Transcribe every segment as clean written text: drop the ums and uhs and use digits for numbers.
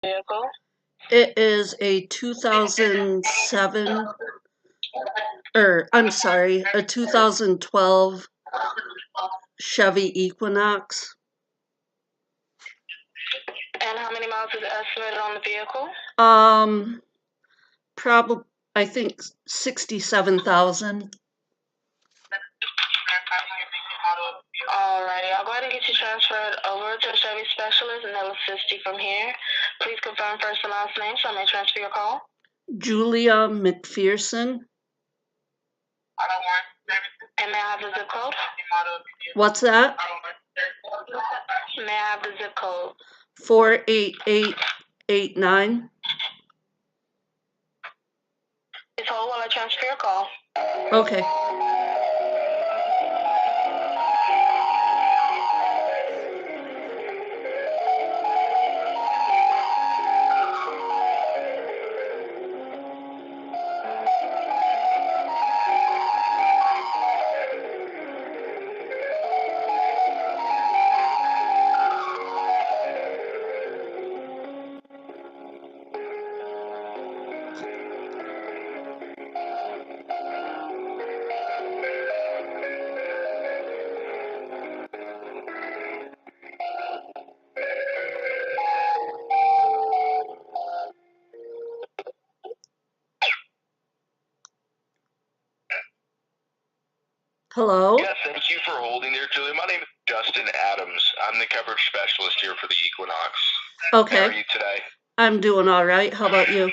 vehicle? It is a 2007, I'm sorry, a 2012 Chevy Equinox. And how many miles is estimated on the vehicle? Probably, I think 67,000. Alrighty, I'll go ahead and get you transferred over to a Chevy specialist and they'll assist you from here. Please confirm first and last name so I may transfer your call. Julia McPherson. And may I have the zip code? What's that? May I have the zip code? 48889. Please hold while I transfer your call. Okay. Hello? Yeah, thank you for holding there, Julia. My name is Justin Adams. I'm the coverage specialist here for the Equinox. Okay. How are you today? I'm doing all right. How about you?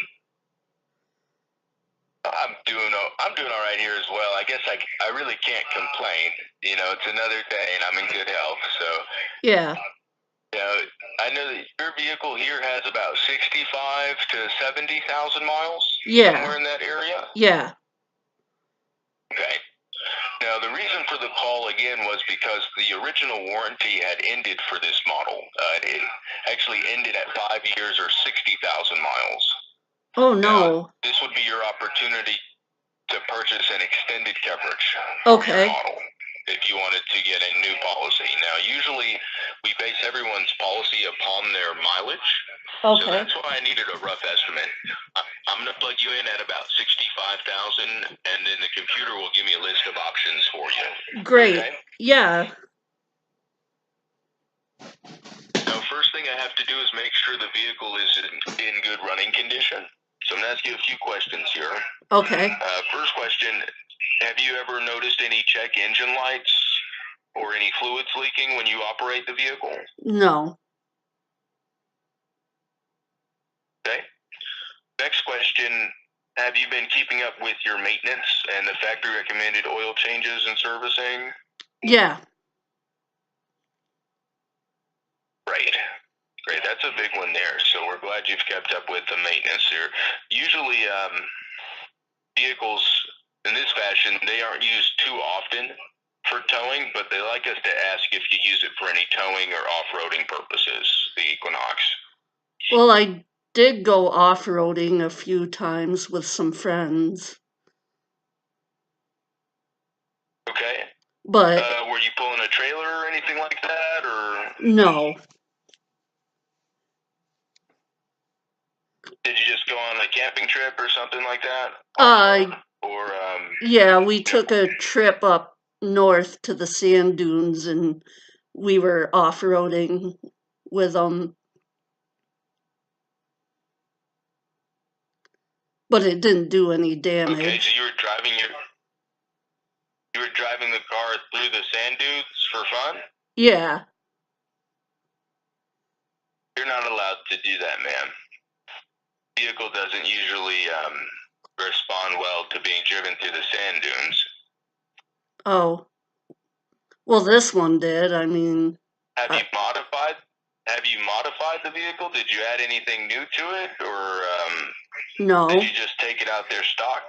I'm doing all right here as well. I guess I really can't complain. You know, it's another day and I'm in good health. So, Yeah. you know, I know that your vehicle here has about 65 to 70,000 miles. Yeah. Somewhere in that area. Yeah. Okay. Now, the reason for the call again was because the original warranty had ended for this model. It actually ended at 5 years or 60,000 miles. Oh, Now, no. this would be your opportunity to purchase an extended coverage Okay. for your model if you wanted to get a new policy. Now, usually we base everyone's policy upon their mileage. So Okay. that's why I needed a rough estimate. I'm going to plug you in at about 65,000, and then the computer will give me a list of options for you. Great. Okay? Yeah. Now, first thing I have to do is make sure the vehicle is in good running condition. So I'm going to ask you a few questions here. Okay. First question, have you ever noticed any check engine lights or any fluids leaking when you operate the vehicle? No. Okay. Next question, have you been keeping up with your maintenance and the factory recommended oil changes and servicing? Yeah. Great. Great. That's a big one there. So we're glad you've kept up with the maintenance here. Usually vehicles in this fashion, they aren't used too often for towing, but they like us to ask if you use it for any towing or off-roading purposes, the Equinox. Well, I did go off-roading a few times with some friends. Okay. But were you pulling a trailer or anything like that, or? no. Did you just go on a camping trip or something like that? Yeah, we took a trip up north to the sand dunes and we were off-roading with them. But it didn't do any damage. Okay, so you were driving the car through the sand dunes for fun? Yeah. You're not allowed to do that, ma'am. Vehicle doesn't usually respond well to being driven through the sand dunes. Oh. Well, this one did. I mean. Have you modified the vehicle? Did you add anything new to it, or no? Did you just take it out there stock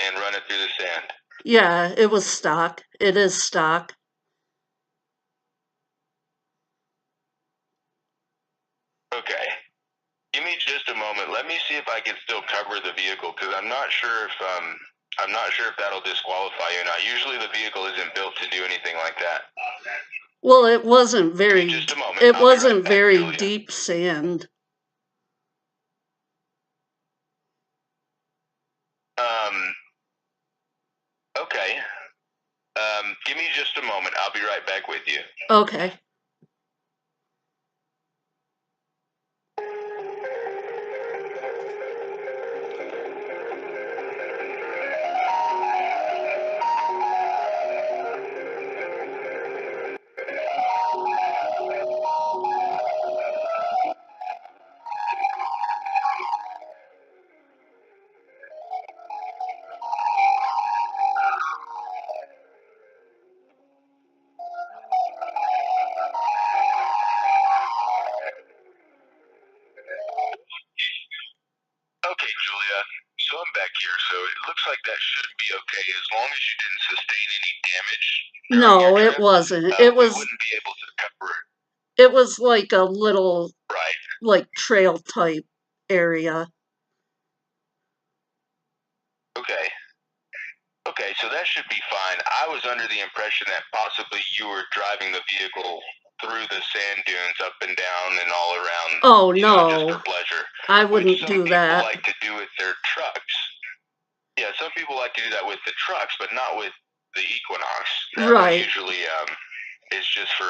and run it through the sand? Yeah, it was stock. It is stock. Okay. Give me just a moment. Let me see if I can still cover the vehicle, because I'm not sure if that'll disqualify you or not. Usually the vehicle isn't built to do anything like that. Well, it wasn't very. Just a moment. It I'll be wasn't right back, very Julia. deep sand. Give me just a moment. I'll be right back with you. Okay. Okay, Julia. So I'm back here. So it looks like that should be okay as long as you didn't sustain any damage during No, your it trip. wasn't. We wouldn't be able to cover it. It was like a little Right. like trail type area. Okay. Okay, so that should be fine. I was under the impression that possibly you were driving the vehicle through the sand dunes up and down and all around. Oh, you know, just no. for pleasure. I Which wouldn't some do people that. like to do with their trucks. Yeah, some people like to do that with the trucks, but not with the Equinox. That one Right. usually is just for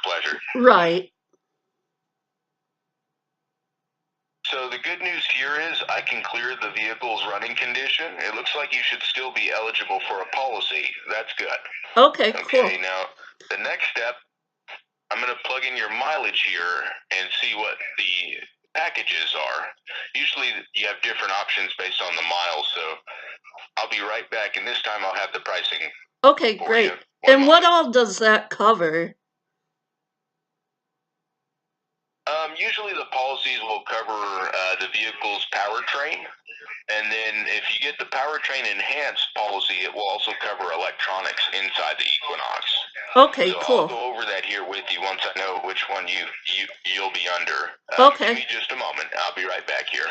pleasure. Right. So the good news here is I can clear the vehicle's running condition. It looks like you should still be eligible for a policy. That's good. Okay, cool. Okay, now the next step, I'm going to plug in your mileage here and see what the packages are. Usually you have different options based on the miles, so I'll be right back, and this time I'll have the pricing. Okay, for great. you. One And what moment. all does that cover? Usually the policies will cover the vehicle's powertrain, and then if you get the powertrain enhanced policy, it will also cover electronics inside the Equinox. Okay, So cool. I'll go over that here with you once I know which one you'll be under. Okay. Give me just a moment. I'll be right back here.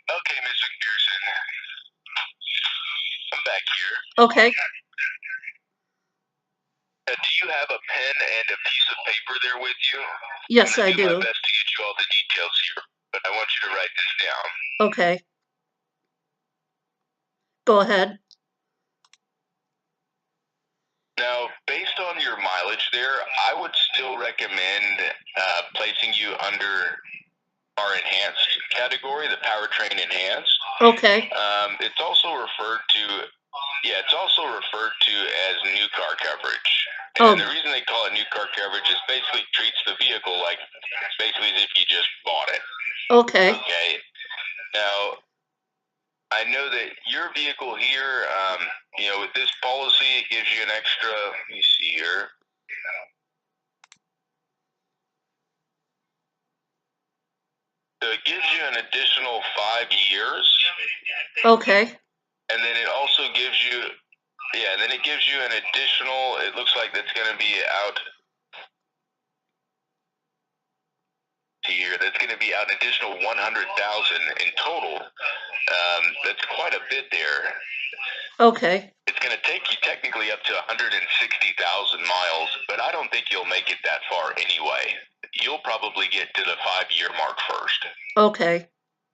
Okay, Ms. McPherson. I'm back here. Okay. Do you have a pen and a piece of paper there with you? Yes, I'm I gonna do my do. best to get you all the details here, but I want you to write this down. Okay. Go ahead. Now, based on your mileage there, I would still recommend placing you under our enhanced category, the powertrain enhanced. Okay. It's also referred to as new car coverage. And the reason they call it new car coverage is basically treats the vehicle like basically as if you just bought it. Okay. Okay. Now, I know that your vehicle here, with this policy, it gives you an extra, let me see here. So it gives you an additional 5 years. Okay. And then it also gives you, an additional, it looks like that's going to be out here. That's going to be out an additional 100,000 in total. That's quite a bit there. Okay. It's going to take you technically up to 160,000 miles, but I don't think you'll make it that far anyway. You'll probably get to the 5-year mark first. Okay.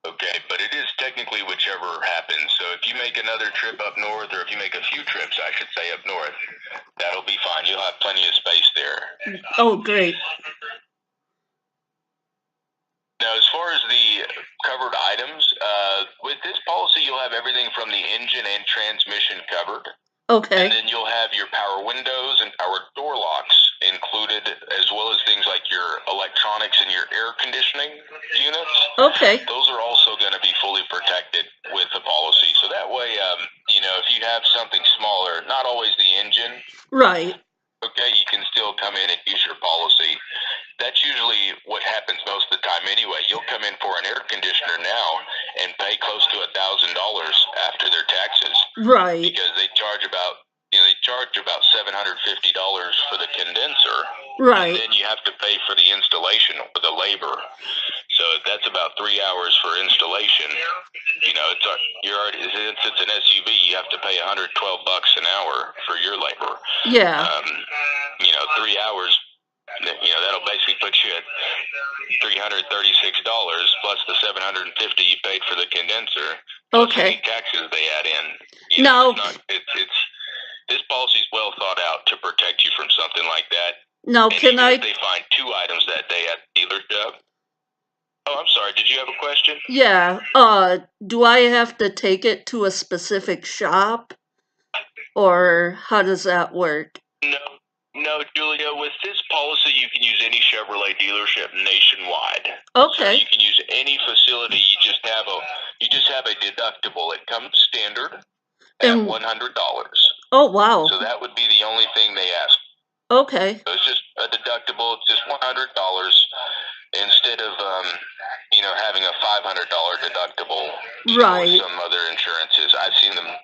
Okay, but it is technically whichever happens. So if you make another trip up north, or if you make a few trips, I should say, up north, that'll be fine. You'll have plenty of space there. Oh, great. Now, as far as the covered items, with this policy, you'll have everything from the engine and transmission covered. Okay. And then you'll have your power windows and power door locks included, as well as things like your electronics and your air conditioning units. Okay. Those are also going to be fully protected with the policy. So that way, if you have something smaller, not always the engine. Right. Okay, you can still come in and use your policy. That's usually what happens most of the time anyway. You'll come in for an air conditioner now and pay close to $1,000 after their taxes. Right. Because they charge about $750 for the condenser. Right. And then you have to pay for the installation or the labor. So that's about 3 hours for installation. Since it's an SUV, you have to pay $112 an hour for your labor. Yeah. 3 hours. That'll basically put you at $336 plus the $750 you paid for the condenser. Okay. Any taxes they add in. No. This policy is well thought out to protect you from something like that. Now, and can I? If they find 2 items that day at the dealership. Oh, I'm sorry. Did you have a question? Yeah. Do I have to take it to a specific shop, or how does that work? No, Julia. With this policy, you can use any Chevrolet dealership nationwide. Okay. So you can use any facility. You just have a deductible. It comes standard at $100. Oh, wow. So that would be the only thing they ask. Okay. So it's just a deductible. It's just $100 instead of having a $500 deductible. Right. With some other insurances, I've seen them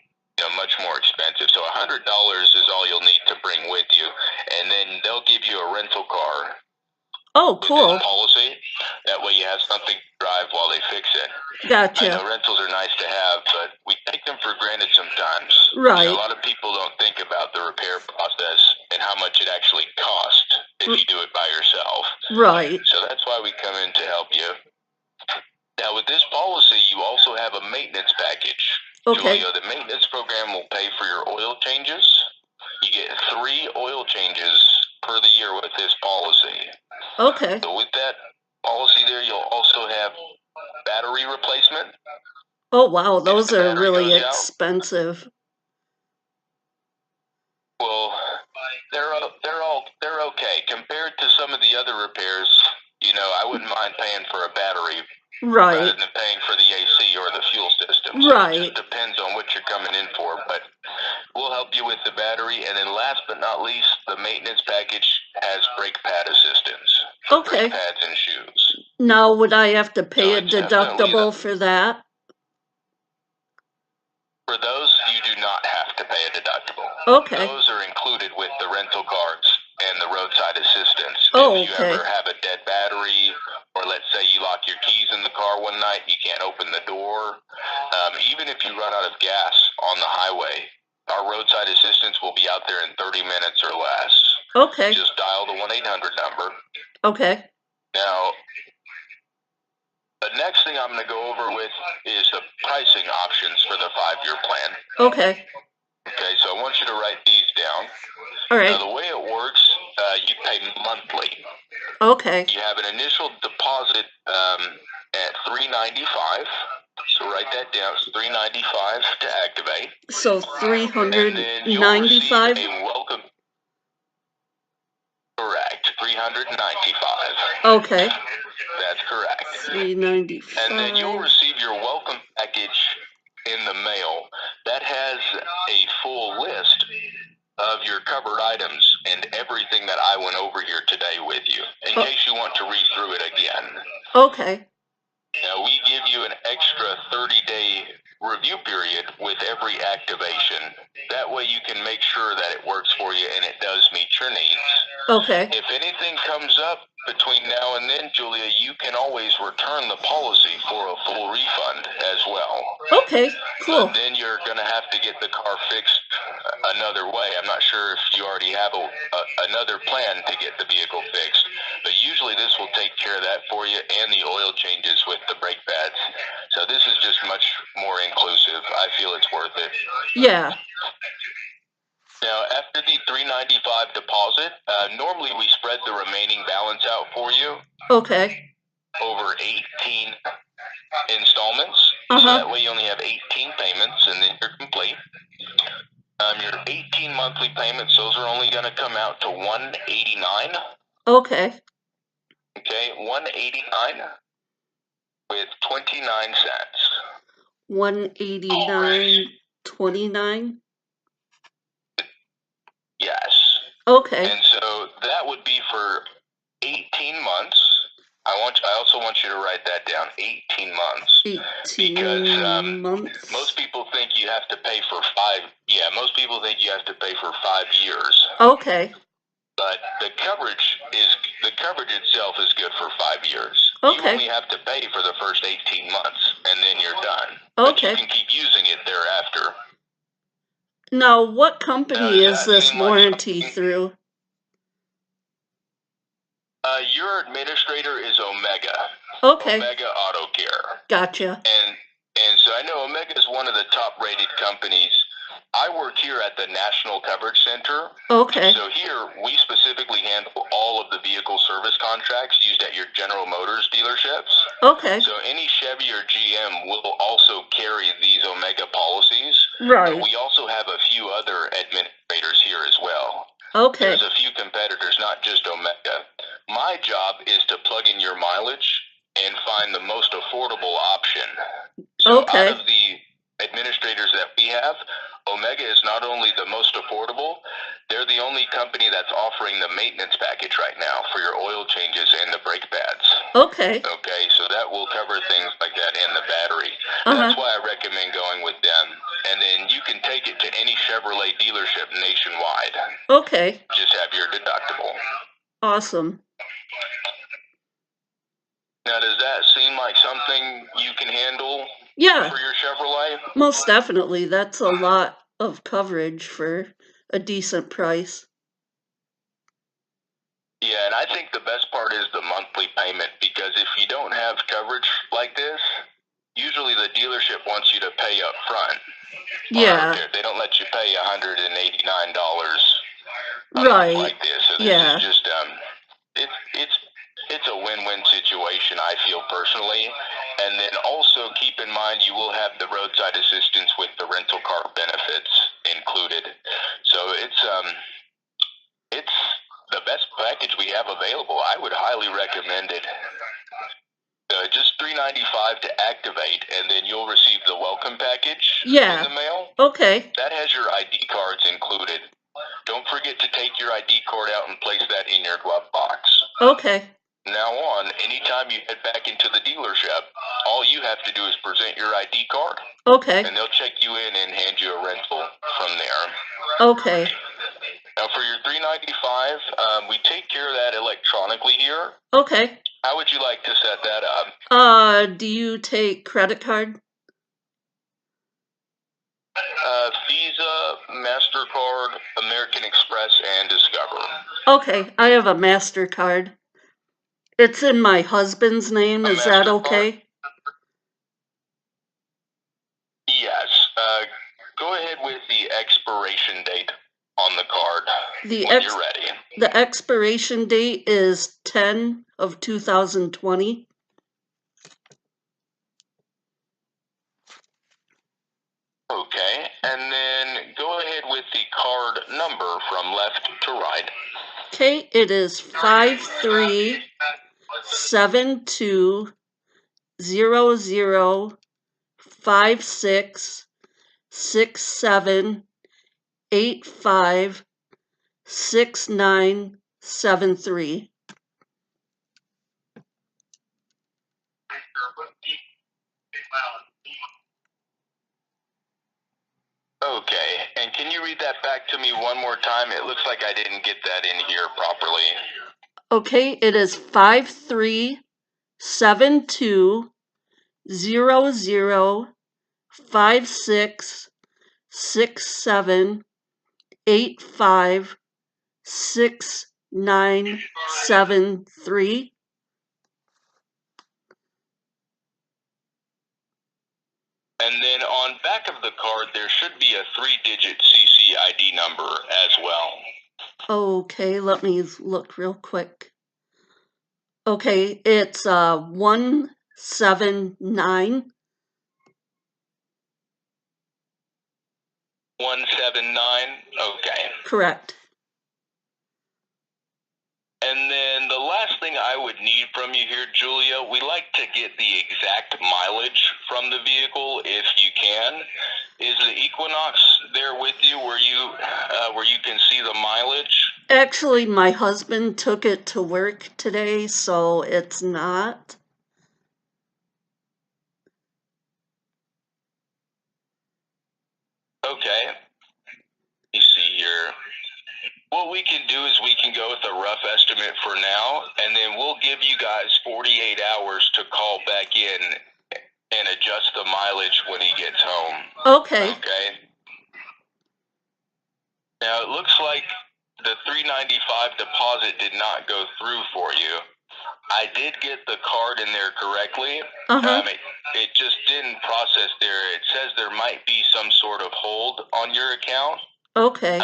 much more expensive. So $100 is all you'll need to bring with you, and then they'll give you a rental car. Oh, cool. With this policy. That way you have something to drive while they fix it. Gotcha. I know rentals are nice to have, but we take them for granted sometimes. Right. A lot of people don't think about the repair process and how much it actually costs if you do it by yourself. Right. So that's why we come in to help you. Now, with this policy, you also have a maintenance package. Okay. Julia, the maintenance program will pay for your oil changes. You get 3 oil changes per the year with this policy. Okay. So with that policy there, you'll also have battery replacement. Oh, wow. Those are really expensive. Well, they're okay compared to some of the other repairs. I wouldn't mind paying for a battery. Right. Rather than paying for the AC or the fuel system. Right. So it just depends on what you're coming in for, but we'll help you with the battery. And then last but not least, the maintenance package has brake pad assistance. Okay. Brake pads and shoes. Now, would I have to pay a deductible for that? For those, you do not have to pay a deductible. Okay. Those are included with the rental cars and the roadside assistance. Oh, if you okay. ever have a dead battery, or let's say you lock your keys in the car one night, you can't open the door. Even if you run out of gas on the highway, our roadside assistance will be out there in 30 minutes or less. Okay. Just dial the 1-800 number. Okay. Now, the next thing I'm going to go over with is the pricing options for the 5-year plan. Okay. Okay, so I want you to write these down. All right. Now, the way it works, you pay monthly. Okay. You have an initial deposit at $395. So write that down. It's $395 to activate. So $395. A welcome. Correct. $395. Okay. That's correct. $395. And then you'll receive your welcome package in the mail. That has a full list of your covered items and everything that I went over here today with you, in case you want to read through it again. Okay. Now, we give you an extra 30-day review period with every activation. That way you can make sure that it works for you and it does meet your needs. Okay. If anything comes up between now and then, Julia, you can always return the policy for a full refund as well. Okay, cool. But then you're going to have to get the car fixed another way. I'm not sure if you already have another plan to get the vehicle fixed, but usually this will take care of that for you and the oil changes with the brake pads. So this is just much more inclusive. I feel it's worth it. Yeah. Now, after the $395 deposit, normally we spread the remaining balance out for you Okay. over 18 installments. So that way you only have 18 payments, and then you're complete. Your 18 monthly payments, those are only going to come out to $189. Okay. Okay, $189 with 29 cents. 189.29. Yes. Okay. And so that would be for 18 months. I also want you to write that down. 18 months. 18 because months. most people think you have to pay for 5. Yeah, most people think you have to pay for 5 years. Okay. But the coverage itself is good for 5 years. Okay. You only have to pay for the first 18 months, and then you're done. Okay. But you can keep using it thereafter. Now, what company is this warranty through? Your administrator is Omega. Okay. Omega Auto Care. Gotcha. And so I know Omega is one of the top-rated companies. I work here at the National Coverage Center. Okay. So here, we specifically handle all of the vehicle service contracts used at your General Motors dealerships. Okay. So any Chevy or GM will also carry these Omega policies. Right. But we also have a few other administrators here as well. Okay. There's a few competitors, not just Omega. My job is to plug in your mileage and find the most affordable option. So Okay. out of the administrators that we have, Omega is not only the most affordable, they're the only company that's offering the maintenance package right now for your oil changes and the brake pads. Okay. Okay, so that will cover things like that and the battery. That's why I recommend going with them. And then you can take it to any Chevrolet dealership nationwide. Okay. Just have your deductible. Awesome. Now, does that seem like something you can handle? Yeah. For your Chevrolet? Most definitely. That's a lot of coverage for a decent price. Yeah, and I think the best part is the monthly payment, because if you don't have coverage like this, usually the dealership wants you to pay up front. Yeah. They don't let you pay $189 Right. like this. So this is just it's a win-win situation, I feel personally. And then also keep in mind you will have the roadside assistance with the rental car benefits included. So it's the best package we have available. I would highly recommend it. Just $395 to activate, and then you'll receive the welcome package in the mail. Okay. That has your ID cards included. Don't forget to take your ID card out and place that in your glove box. Okay. Now on, anytime you head back into the dealership, all you have to do is present your ID card. Okay. And they'll check you in and hand you a rental from there. Okay. Now for your $395, we take care of that electronically here. Okay. How would you like to set that up? Do you take credit card? Visa, MasterCard, American Express, and Discover. Okay, I have a MasterCard. It's in my husband's name. Is that okay? Yes. Go ahead with the expiration date on the card when you're ready. The expiration date is 10 of 2020. Okay, and then go ahead with the card number from left to right. Okay, it is 5370005667856973. Okay, and can you read that back to me one more time? It looks like I didn't get that in here properly. Okay, it is 5370005667856973. And then on back of the card, there should be a 3-digit CC ID number as well. Okay, let me look real quick. Okay, it's 179. 179. Okay. Correct. And then the last thing I would need from you here, Julia, we like to get the exact mileage from the vehicle if you can. Is the Equinox there with you where you can see the mileage? Actually, my husband took it to work today, so it's not. Okay. Let me see here. What we can do is we can go with a rough estimate for now, and then we'll give you guys 48 hours to call back in and adjust the mileage when he gets home. Okay. Okay. Now it looks like the $395 deposit did not go through for you. I did get the card in there correctly. It just didn't process there. It says there might be some sort of hold on your account. Okay.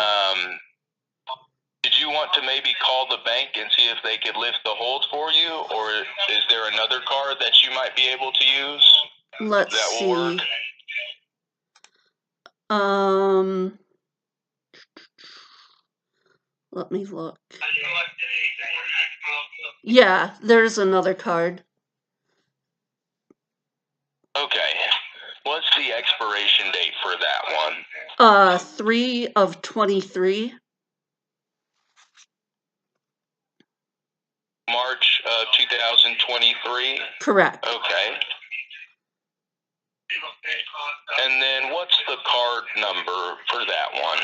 Did you want to maybe call the bank and see if they could lift the hold for you, or is there another card that you might be able to use? Let's that see. will work? Let me look. Yeah, there's another card. Okay. What's the expiration date for that one? 3 of 23. March of 2023? Correct. Okay. And then what's the card number for that one?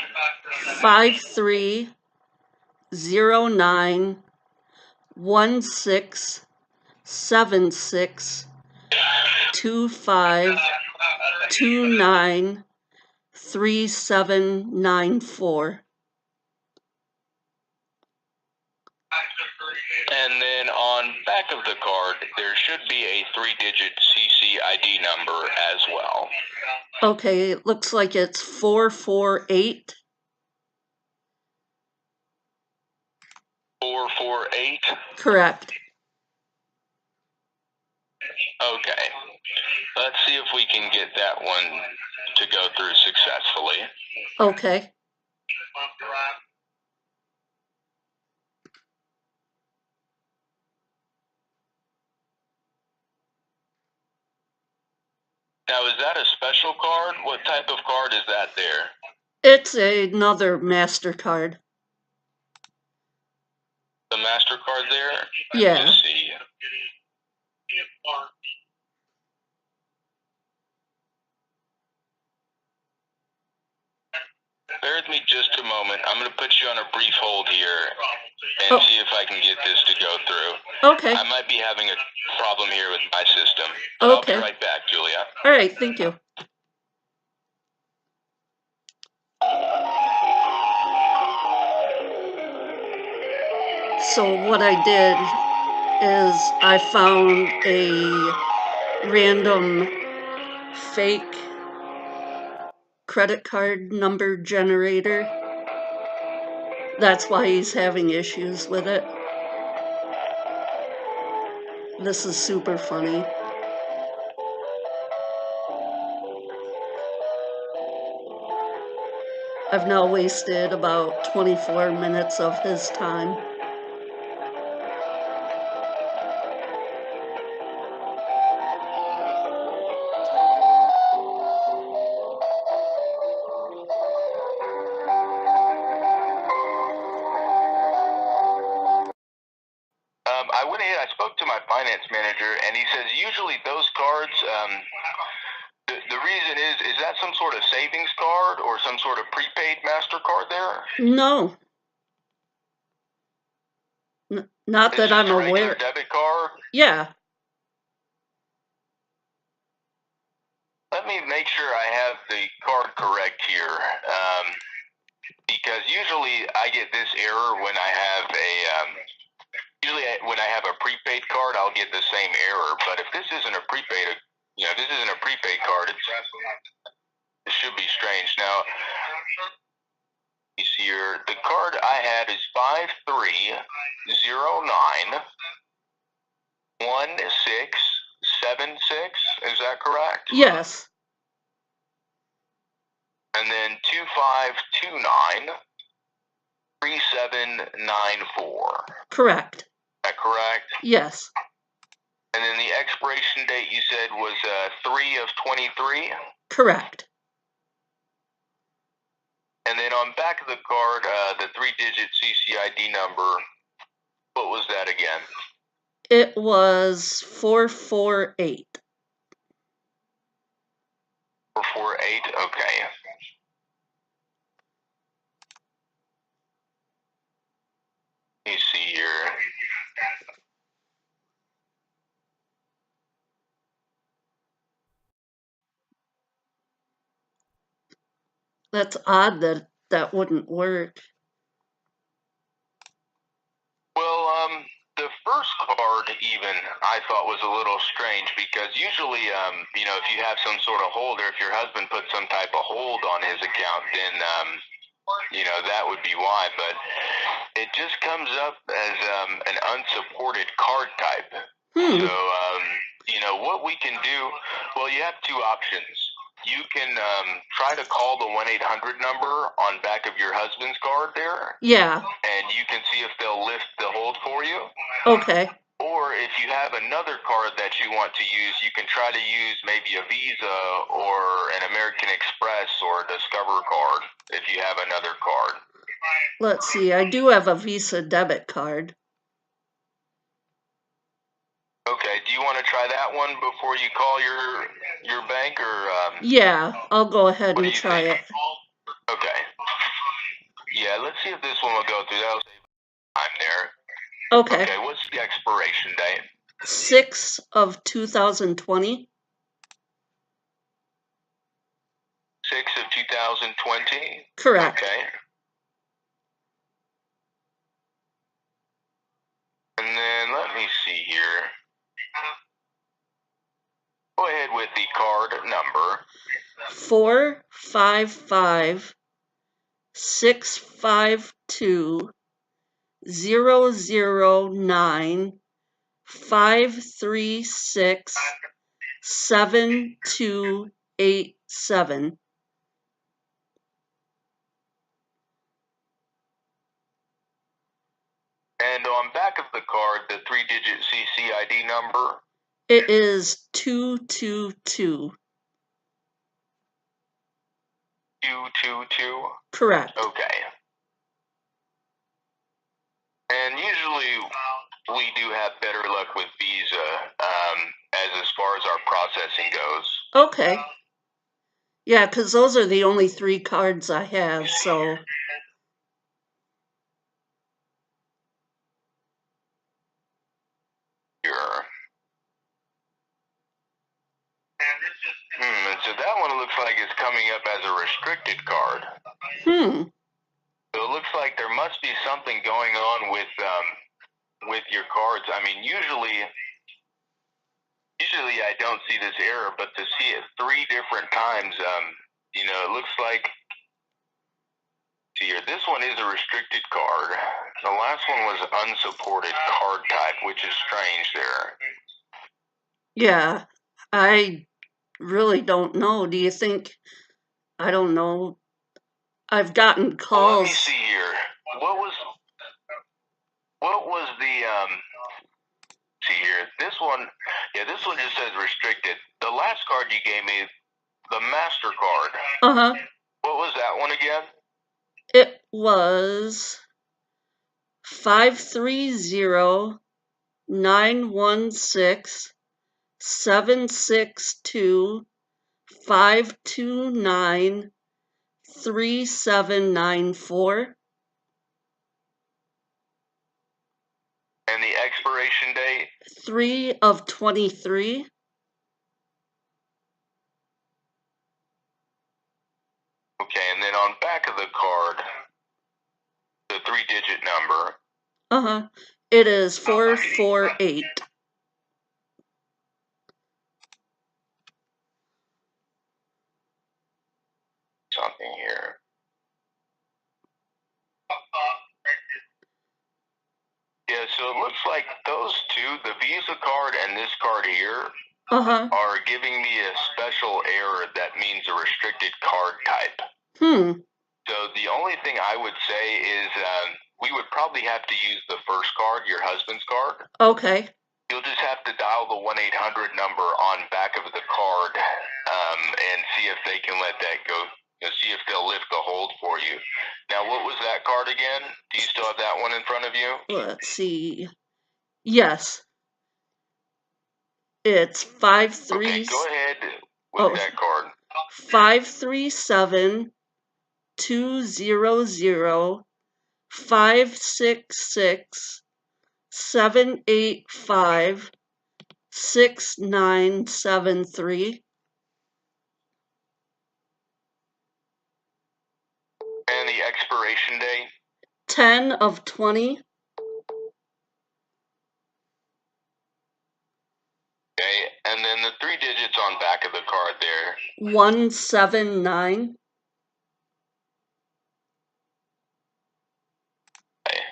5309167625293794. And then on back of the card, there should be a 3-digit CC ID number as well. Okay, it looks like it's 448. 448? Correct. Okay. Let's see if we can get that one to go through successfully. Okay. Now, is that a special card? What type of card is that there? It's another MasterCard. The MasterCard there? Yeah. Let's see. Bear with me just a moment. I'm going to put you on a brief hold here and see if I can get this to go through. Okay. I might be having a problem here with my system. Okay. I'll be right back, Julia. All right, thank you. So what I did is I found a random fake credit card number generator. That's why he's having issues with it. This is super funny. I've now wasted about 24 minutes of his time. I went ahead, I spoke to my finance manager, and he says usually those cards, the reason is that some sort of savings card or some sort of prepaid MasterCard there? No. Not that I'm aware. Regular debit card? Yeah. Let me make sure I have the card correct here, because usually I get this error when I have when I have a prepaid card, I'll get the same error. But if this isn't a prepaid You know, this isn't a prepaid card. It should be strange. Now, you see here, the card I had is 53091676. Is that correct? Yes. And then 25293794. Correct. Is that correct? Yes. And then the expiration date you said was 3/23. Correct. And then on back of the card, the 3-digit CCID number, what was that again? It was 448. 448, okay. Let me see here. That's odd that that wouldn't work. Well, the first card even I thought was a little strange because usually, you know, if you have some sort of hold or if your husband put some type of hold on his account, then, you know, that would be why. But it just comes up as an unsupported card type. So, you know, what we can do, well, you have two options. You can try to call the 1-800 number on back of your husband's card there. Yeah. And you can see if they'll lift the hold for you. Okay. Or if you have another card that you want to use, you can try to use maybe a Visa or an American Express or a Discover card if you have another card. Let's see. I do have a Visa debit card. Okay. Do you want to try that one before you call your bank, or? Yeah, I'll go ahead what do and you try think? it. Okay. Yeah. Let's see if this one will go through. That'll save time there. Okay. Okay. What's the expiration date? 6/2020. 6/2020. Correct. Okay. And then let me see here. Go ahead with the card number. 455-652-009-536-7287. And on back of the card, the 3-digit CCID number. It is 222. 222. Correct. Okay. And usually we do have better luck with Visa as far as our processing goes. Okay. Yeah, because those are the only 3 cards I have, so. Sure. And so that one looks like it's coming up as a restricted card. So it looks like there must be something going on with your cards. I mean, usually I don't see this error, but to see it 3 different times, you know, it looks like. See here, this one is a restricted card. The last one was unsupported card type, which is strange there. Yeah, I really don't know. Do you think, I don't know, I've gotten calls. Well, let me see here. What was the, see here, this one just says restricted. The last card you gave me, the MasterCard. Uh-huh. What was that one again? It was 530-916-762-529-3794. And the expiration date? 3/23. Okay, and then on back of the card, the 3-digit number. Uh-huh. It is 448. card and this card here are giving me a special error that means a restricted card type. So the only thing I would say is we would probably have to use the first card, your husband's card. Okay. You'll just have to dial the 1-800 number on back of the card and see if they can let that go. See if they'll lift the hold for you. Now, what was that card again? Do you still have that one in front of you? Let's see. Yes. It's 5-3. Okay, go ahead with that card. 537 200 566 785 6973. And the expiration date? 10/20. Okay, and then the 3 digits on back of the card there. 179. Okay.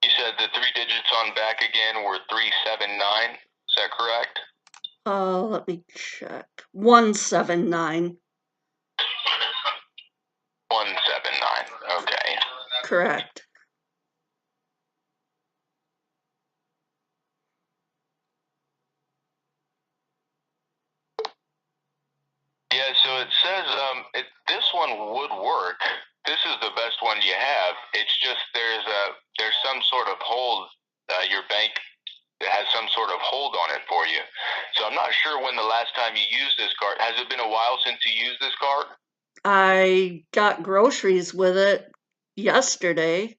You said the 3 digits on back again were 379. Is that correct? Let me check. 179. 179. Okay. Correct. Yeah, so it says this one would work. This is the best one you have. It's just there's some sort of hold. Your bank has some sort of hold on it for you. So I'm not sure when the last time you used this card. Has it been a while since you used this card? I got groceries with it yesterday.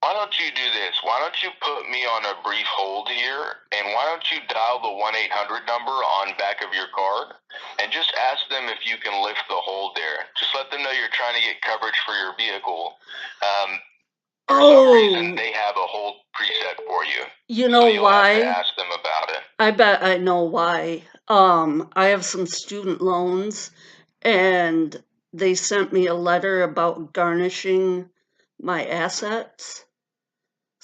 Why don't you do this? Why don't you put me on a brief hold here, and why don't you dial the 1-800 number on back of your card, and just ask them if you can lift the hold there. Just let them know you're trying to get coverage for your vehicle. For some reason, they have a hold preset for you. You know so you'll why? have to ask them about it. I bet I know why. I have some student loans, and they sent me a letter about garnishing my assets.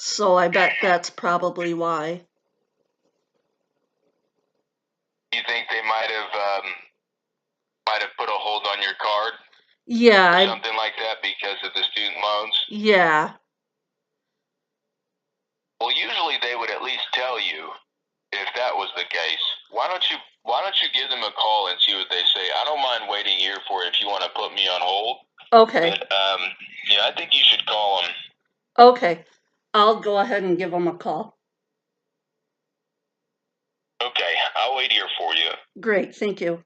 So I bet that's probably why. You think they might have put a hold on your card? Yeah. Or something like that because of the student loans? Yeah. Well, usually they would at least tell you if that was the case. Why don't you give them a call and see what they say? I don't mind waiting here for it if you want to put me on hold. Okay. But yeah, I think you should call them. Okay. I'll go ahead and give them a call. Okay, I'll wait here for you. Great, thank you.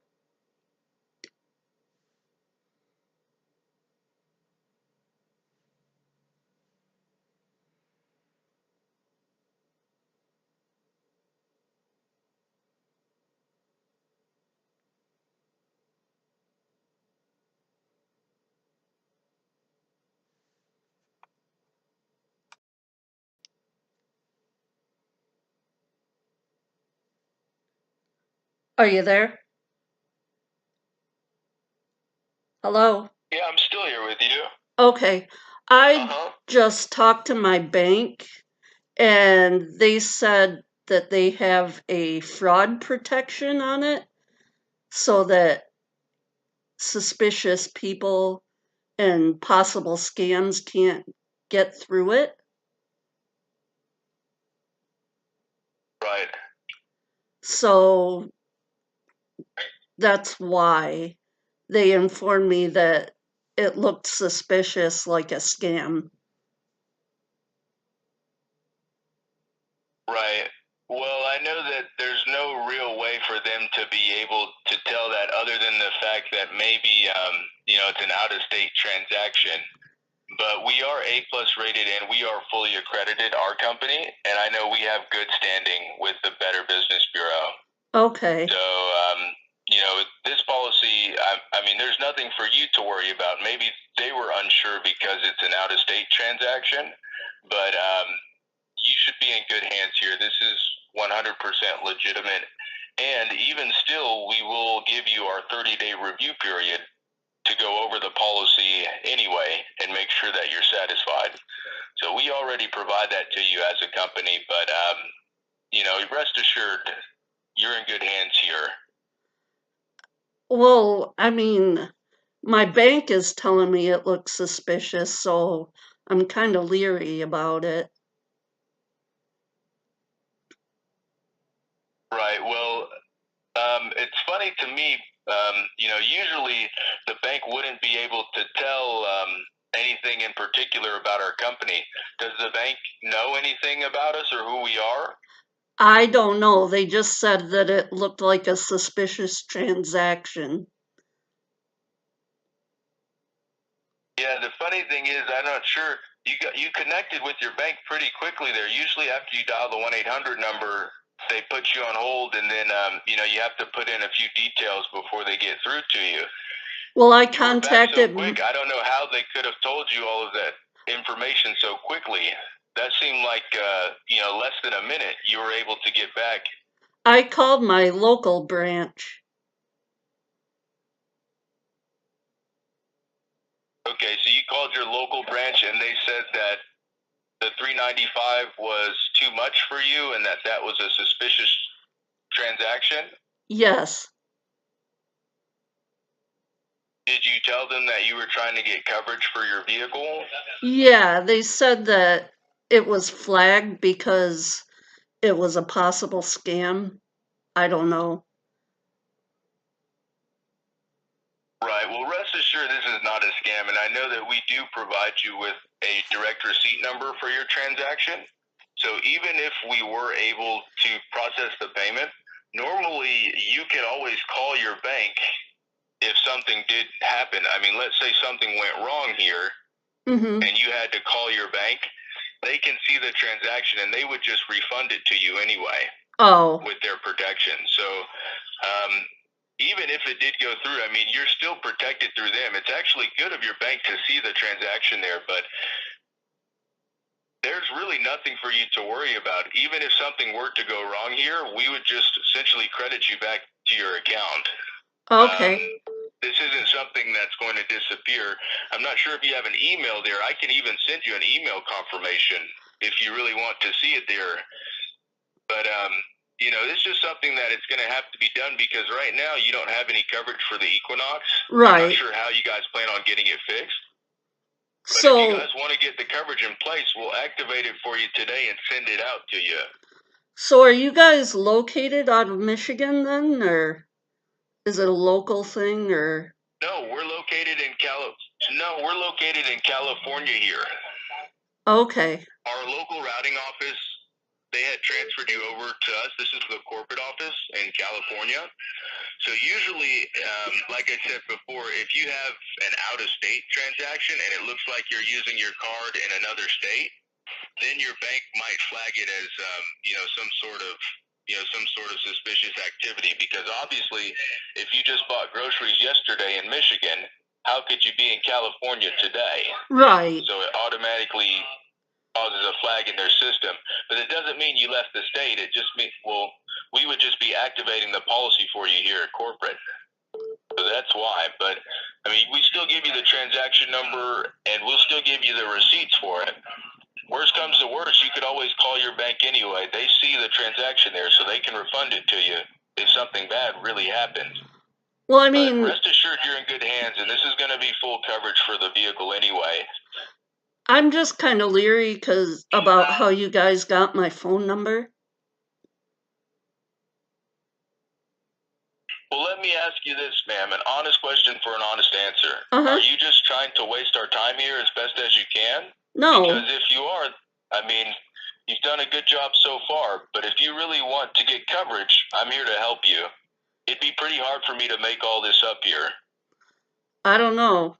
Are you there? Hello? Yeah, I'm still here with you. Okay. I just talked to my bank, and they said that they have a fraud protection on it so that suspicious people and possible scams can't get through it. Right. So that's why they informed me that it looked suspicious, like a scam. Right. Well, I know that there's no real way for them to be able to tell that other than the fact that maybe, it's an out-of-state transaction. But we are A+ rated and we are fully accredited, our company, and I know we have good standing with the Better Business Bureau. Okay. So, this policy, I mean, there's nothing for you to worry about. Maybe they were unsure because it's an out-of-state transaction, but you should be in good hands here. This is 100% legitimate. And even still, we will give you our 30-day review period to go over the policy anyway and make sure that you're satisfied. So we already provide that to you as a company, but rest assured, you're in good hands here. Well, I mean, my bank is telling me it looks suspicious, so I'm kind of leery about it. Right. Well, it's funny to me. Usually the bank wouldn't be able to tell anything in particular about our company. Does the bank know anything about us or who we are? I don't know. They just said that it looked like a suspicious transaction. Yeah, the funny thing is, I'm not sure. You connected with your bank pretty quickly there. Usually after you dial the 1-800 number, they put you on hold, and then you have to put in a few details before they get through to you. Well, I You were back contacted. so quick. I don't know how they could have told you all of that information so quickly. That seemed like less than a minute. You were able to get back. I called my local branch. Okay, so you called your local branch, and they said that the $395 was too much for you, and that was a suspicious transaction? Yes. Did you tell them that you were trying to get coverage for your vehicle? Yeah, they said that it was flagged because it was a possible scam. I don't know. Right. Well, rest assured this is not a scam, and I know that we do provide you with a direct receipt number for your transaction. So even if we were able to process the payment, normally you can always call your bank if something did happen. I mean, let's say something went wrong here, Mm-hmm. and you had to call your bank. They can see the transaction, and they would just refund it to you anyway. Oh. With their protection. So even if it did go through, I mean, you're still protected through them. It's actually good of your bank to see the transaction there, but there's really nothing for you to worry about. Even if something were to go wrong here, we would just essentially credit you back to your account. Okay. This isn't something that's going to disappear. I'm not sure if you have an email there. I can even send you an email confirmation if you really want to see it there. But it's just something that it's going to have to be done because right now you don't have any coverage for the Equinox. Right. I'm not sure how you guys plan on getting it fixed. But so, if you guys want to get the coverage in place, we'll activate it for you today and send it out to you. So are you guys located out of Michigan then, or is it a local thing, or? No, we're located in California here. Okay. Our local routing office, they had transferred you over to us. This is the corporate office in California. So usually, like I said before, if you have an out-of-state transaction and it looks like you're using your card in another state, then your bank might flag it as some sort of suspicious activity. Because obviously, if you just bought groceries yesterday in Michigan, how could you be in California today? Right. So it automatically causes a flag in their system. But it doesn't mean you left the state. It just means, we would just be activating the policy for you here at corporate. So that's why. But, I mean, we still give you the transaction number, and we'll still give you the receipts for it. Worst comes to worst, you could always call your bank anyway. They see the transaction there, so they can refund it to you if something bad really happens. Well, I mean, but rest assured you're in good hands, and this is going to be full coverage for the vehicle anyway. I'm just kind of leery about how you guys got my phone number. Well, let me ask you this, ma'am, an honest question for an honest answer. Uh-huh. Are you just trying to waste our time here as best as you can? No. Because if you are, I mean, you've done a good job so far, but if you really want to get coverage, I'm here to help you. It'd be pretty hard for me to make all this up here. I don't know.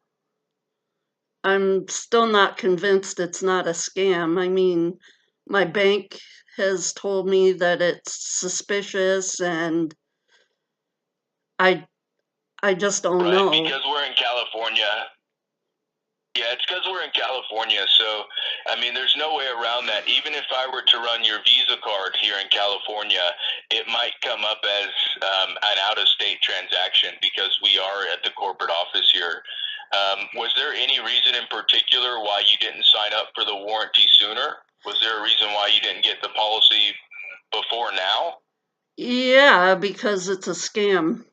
I'm still not convinced it's not a scam. I mean, my bank has told me that it's suspicious, and I just don't know. Right, because we're in California. Yeah, it's because we're in California, so I mean, there's no way around that. Even if I were to run your Visa card here in California, it might come up as an out-of-state transaction because we are at the corporate office here. Was there any reason in particular why you didn't sign up for the warranty sooner? Was there a reason why you didn't get the policy before now? Yeah, because it's a scam.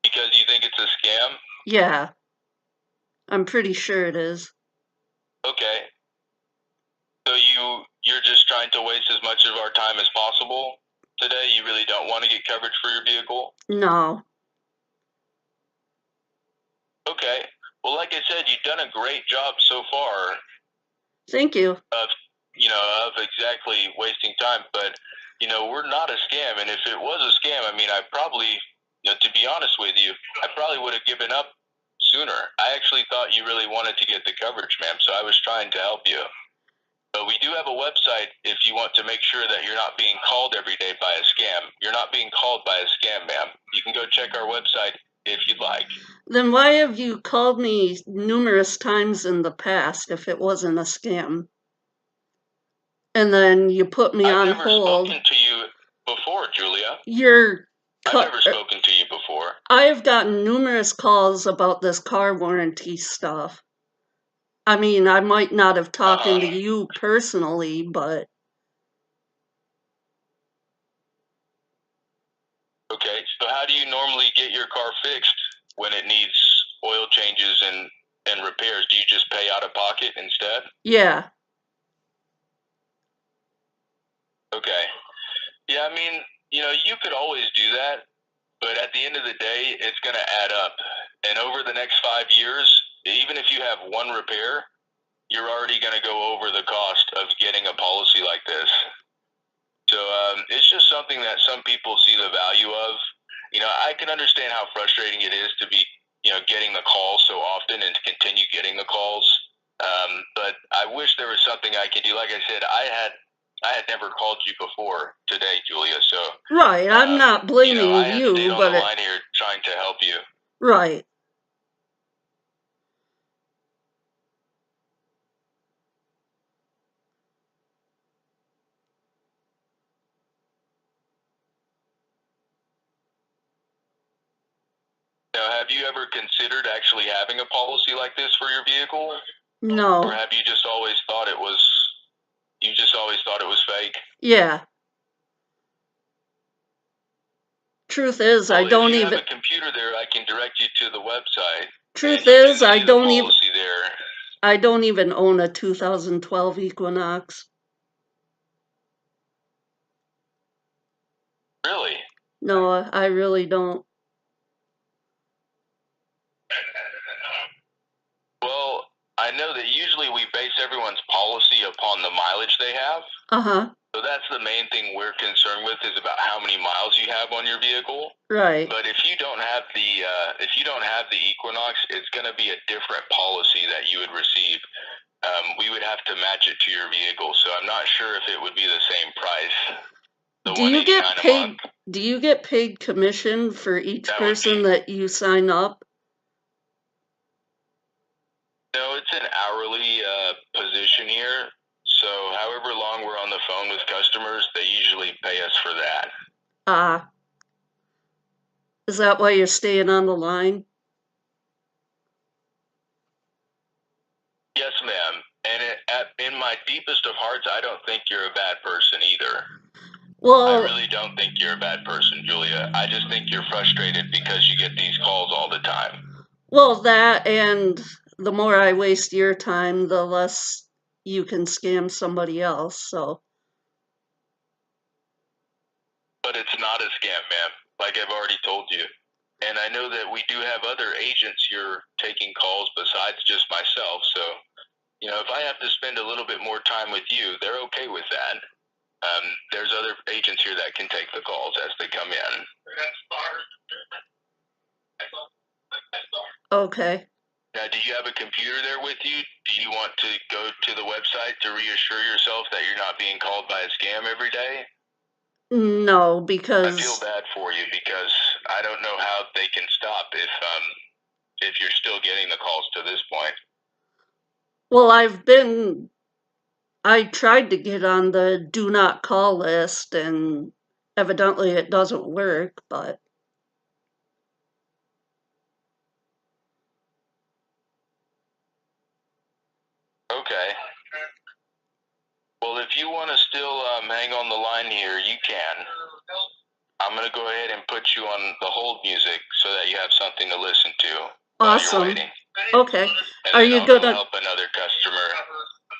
Because you think it's a scam? Yeah, I'm pretty sure it is. Okay. So you're just trying to waste as much of our time as possible today? You really don't want to get coverage for your vehicle? No. Okay. Well, like I said, you've done a great job so far Thank you. of exactly wasting time. But, we're not a scam. And if it was a scam, I mean, I probably, to be honest with you, I probably would have given up sooner. I actually thought you really wanted to get the coverage, ma'am. So I was trying to help you. But we do have a website if you want to make sure that you're not being called every day by a scam. You're not being called by a scam, ma'am. You can go check our website if you'd like. Then why have you called me numerous times in the past if it wasn't a scam? And then you put me on hold. I've never spoken to you before, Julia. I've never spoken to you before. I've gotten numerous calls about this car warranty stuff. I mean, I might not have talked to you personally, but... Okay, so how do you normally get your car fixed when it needs oil changes and repairs? Do you just pay out of pocket instead? Yeah. Okay. Yeah, I mean, you could always do that, but at the end of the day, it's going to add up. And over the next 5 years, even if you have one repair, you're already going to go over the cost of getting a policy like this. So it's just something that some people see the value of. I can understand how frustrating it is to be, getting the calls so often and to continue getting the calls. But I wish there was something I could do. Like I said, I had never called you before today, Julia. So right, I'm not blaming I have stayed on but the line here trying to help you. Right. Now, have you ever considered actually having a policy like this for your vehicle? No. Or have you just always thought it was? You just always thought it was fake? Yeah. Truth is, I don't if you even have a computer there, I can direct you to the website. Truth is, I don't even there. I don't even own a 2012 Equinox. Really? No, I really don't. Well, I know that usually we base everyone's policy upon the mileage they have. Uh-huh. So that's the main thing we're concerned with, is about how many miles you have on your vehicle. Right. But if you don't have the Equinox, it's going to be a different policy that you would receive. We would have to match it to your vehicle, so I'm not sure if it would be the same price. Do you get paid commission for each person that you sign up? No, it's an hourly position here. So however long we're on the phone with customers, they usually pay us for that. Is that why you're staying on the line? Yes, ma'am. And in my deepest of hearts, I don't think you're a bad person either. Well, I really don't think you're a bad person, Julia. I just think you're frustrated because you get these calls all the time. Well, that, and the more I waste your time, the less you can scam somebody else, so. But it's not a scam, ma'am, like I've already told you. And I know that we do have other agents here taking calls besides just myself, so, if I have to spend a little bit more time with you, they're okay with that. There's other agents here that can take the calls as they come in. Okay. Now, do you have a computer there with you? Do you want to go to the website to reassure yourself that you're not being called by a scam every day? No, because... I feel bad for you because I don't know how they can stop if you're still getting the calls to this point. Well, I tried to get on the do not call list, and evidently it doesn't work, but. Okay. Well, if you want to still hang on the line here, you can. I'm going to go ahead and put you on the hold music so that you have something to listen to while you're waiting. Okay. And Are you I'll gonna help another customer?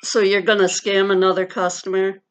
So you're gonna scam another customer?